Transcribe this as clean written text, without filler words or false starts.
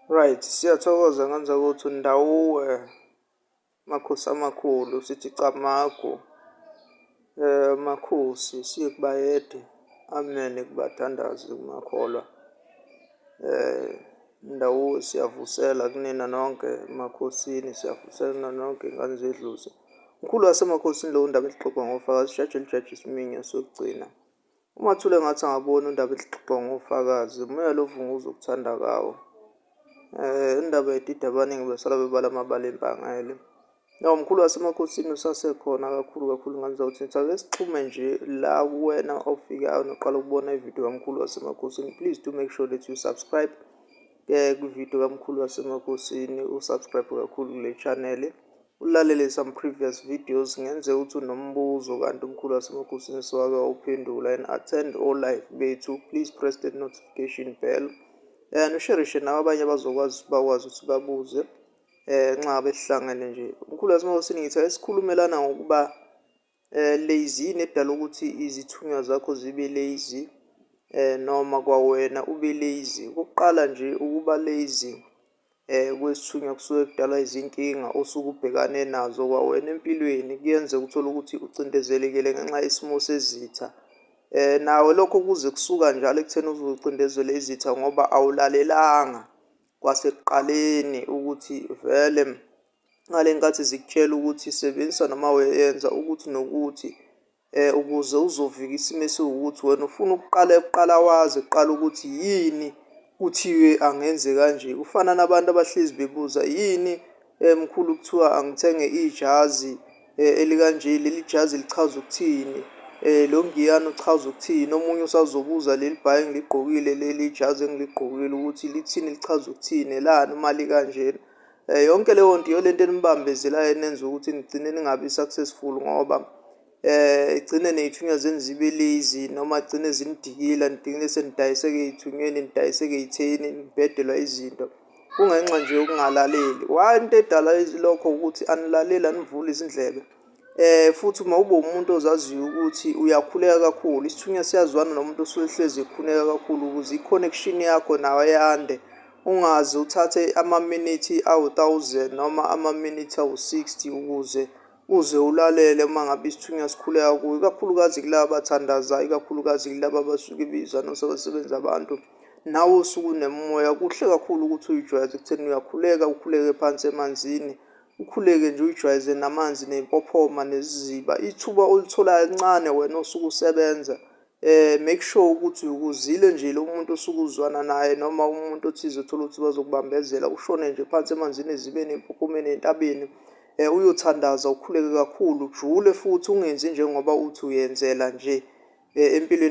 Right, siyathokoza ngenza ukuthi Ndawuwe, Makhosi amakhulu, sithi Camagu, Makhosi, siye kubayede, amen, kubathandazi, kumakholwa. Ndawuwe siyavusela kunina nonke emakhosini, siyavusela kunina nonke ingane zedlozi. Mkhulu wasemakhosini lo undaba elixoxwa ngofakazi, Jaji elijaji Siminya sokugcina. Umathule ngathi angaboni undaba elixoxwa ngofakazi, umoya lovunguza ukuthanda kawo. Indaba yedida abaningi besala bebala amabala empangele. No, mkhulu wasemakhosini usasekhona kakhulu ngani zawuthi ake sixhume nje la kuwena ofikayo noqala ukubona ividiyo kamkhulu wasemakhosini. Please do make sure that you subscribe kwividiyo kamkhulu wasemakhosini, usubscribe kakhulu kule channel, ulalele some previous videos. Ngenzeka ukuthi unombuzo kanti umkhulu wasemakhosini siwake wawuphendula, and attend all live bethu. Please press the notification bell and usharishe nawe abanye bakwazi ukuthi babuze nxa behlangene nje. Umkhulu wasemakhosini ngithi esikhulumelana ngokuba lazy yini edala ukuthi izithunywa zakho zibe lazy noma kwawena ube lazy. Ukuqala nje ukuba lazy kwesithunywa kusuke kudala izinkinga osuke ubhekane nazo kwawena empilweni. Kuyenzeka uthole ukuthi ucindezelekile ngenxa yesimo sezitha. Nawe lokho kuze kusuka njalo ekutheni uzucindezele izitha ngoba awulalelanga kwasekuqaleni ukuthi vele ngale nkathi zikutshela ukuthi sebenzisa noma wenza ukuthi nokuthi ukuze uzovika isimo esiwukuthi wena ufuna ukuqala wazi kuqala ukuthi yini kuthiwe angenze kanje. Kufana nabantu abahlezi bebuza yini mkhulu kuthiwa angithenge ijazi elikanje, leli jazi lichaza ukuthini, lo ngiyani uchaza ukuthini. Omunye usazobuza leli bhayi engiligqokile, leli jazi engiligqokile ukuthi lithini, lichaza ukuthini, lani uma likanjena. Yonke leyo nto iyo lento enibambezelayo enenza ukuthi nigcine ningabi successful ngoba igcine ney'thunywa zenu zibe lazy noma gcine zinidikila, nigcine senidayiseke ey'thunyweni, nidayiseke ey'theni, nibhedelwa izinto kungenxa nje yokungalaleli. Into edala lokho ukuthi anilaleli, anivuli izindlebe. Futhi uma ube umuntu ozaziyo ukuthi uyakhuleka kakhulu, isithunywa siyazwana nomuntu osuke hlezi ekhuleka kakhulu ukuze i-connection yakho nawe yande. Ungaze uthathe amaminithi awu-1000 noma amaminithi awu-60 ukuze uze ulalele uma ngabe isithunywa sikhuleka kuyo, ikakhulukazi kulaba abathandazayo, ikakhulukazi kulaba abasuke bizana osebasebenza abantu. Nawe usuke unemoya, kuhle kakhulu ukuthi uyijwayeze ekutheni uyakhuleka, ukhuleke phansi emanzini, ukhuleke nje uyijwayeze namanzi nempophoma neziziba. Ithuba olitholayo elincane wena osuke usebenza, make sure ukuthi ukuzile nje lo muntu osuke uzwana naye noma umuntu othize othola ukuthi bazokubambezela, ushone nje phansi emanzini ezibeni, empophomeni, entabeni, uyothandaza, ukhuleke kakhulu, ujule futhi ungenzi njengoba uthi uyenzela nje empilweni.